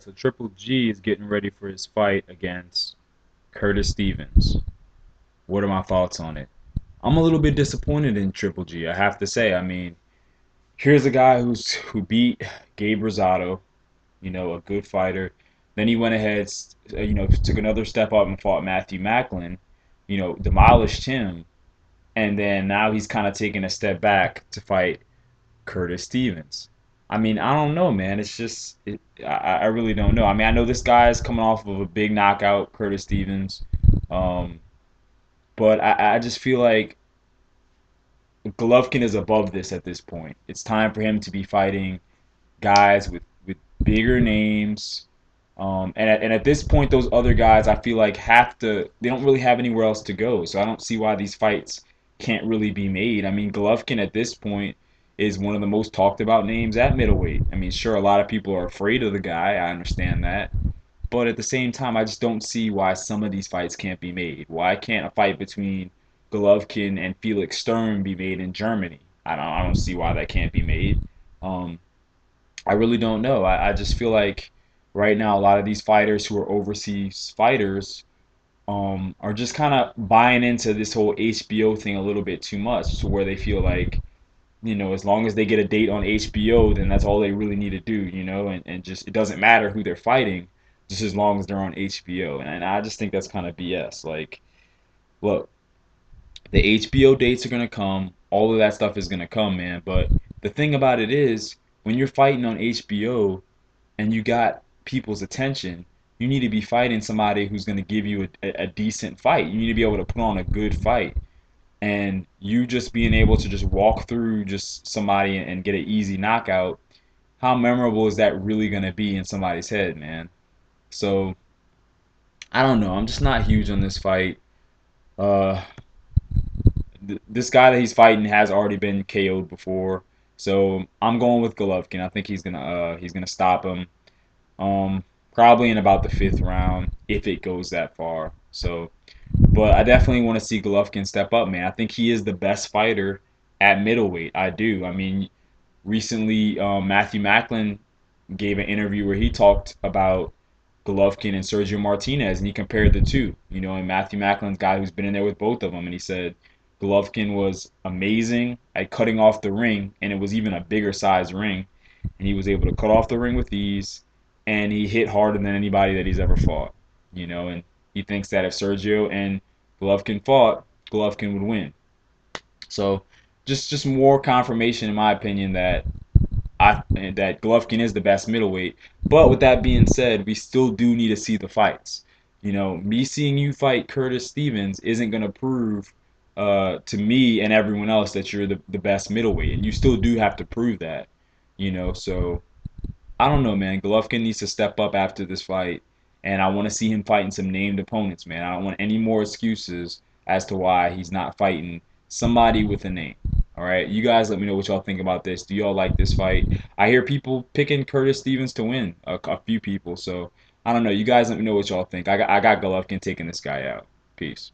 So Triple G is getting ready for his fight against Curtis Stevens. What are my thoughts on it? I'm a little bit disappointed in Triple G. I have to say. I mean, here's a guy who beat Gabe Rosado, a good fighter. Then he went ahead, took another step up and fought Matthew Macklin, demolished him, and then now he's kind of taking a step back to fight Curtis Stevens. I mean, I don't know, man. It's just, I really don't know. I mean, I know this guy is coming off of a big knockout, Curtis Stevens, um, but I just feel like Golovkin is above this at this point. It's time for him to be fighting guys with bigger names. And at this point, those other guys, I feel like they don't really have anywhere else to go. So I don't see why these fights can't really be made. I mean, Golovkin at this point is one of the most talked about names at middleweight. I mean, sure, a lot of people are afraid of the guy. I understand that. But at the same time, I just don't see why some of these fights can't be made. Why can't a fight between Golovkin and Felix Sturm be made in Germany? I don't see why that can't be made. Um, I really don't know. I just feel like right now a lot of these fighters who are overseas fighters are just kind of buying into this whole HBO thing a little bit too much, to where they feel like, as long as they get a date on HBO, then that's all they really need to do, and just it doesn't matter who they're fighting, just as long as they're on HBO. And I just think that's kind of BS. Like, look, the HBO dates are gonna come, all of that stuff is gonna come, man. But the thing about it is, when you're fighting on HBO and you got people's attention, you need to be fighting somebody who's going to give you a decent fight. You need to be able to put on a good fight. And you just being able to just walk through just somebody and get an easy knockout, how memorable is that really going to be in somebody's head, man? So, I don't know. I'm just not huge on this fight. Uh, this guy that he's fighting has already been KO'd before. So, I'm going with Golovkin. I think he's gonna stop him. Um, Probably in about the fifth round if it goes that far. So, but I definitely want to see Golovkin step up, man. I think he is the best fighter at middleweight. I do. I mean, recently Matthew Macklin gave an interview where he talked about Golovkin and Sergio Martinez, and he compared the two. And Matthew Macklin's a guy who's been in there with both of them, and he said Golovkin was amazing at cutting off the ring, and it was even a bigger size ring, and he was able to cut off the ring with ease, and he hit harder than anybody that he's ever fought. And he thinks that if Sergio and Golovkin fought, Golovkin would win. So, just more confirmation, in my opinion, that Golovkin is the best middleweight. But with that being said, we still do need to see the fights. Me seeing you fight Curtis Stevens isn't gonna prove to me and everyone else that you're the best middleweight, and you still do have to prove that. So I don't know, man. Golovkin needs to step up after this fight, and I want to see him fighting some named opponents, man. I don't want any more excuses as to why he's not fighting somebody with a name. All right, you guys, let me know what y'all think about this. Do y'all like this fight? I hear people picking Curtis Stevens to win, a few people. So I don't know. You guys, let me know what y'all think. I got Golovkin taking this guy out. Peace.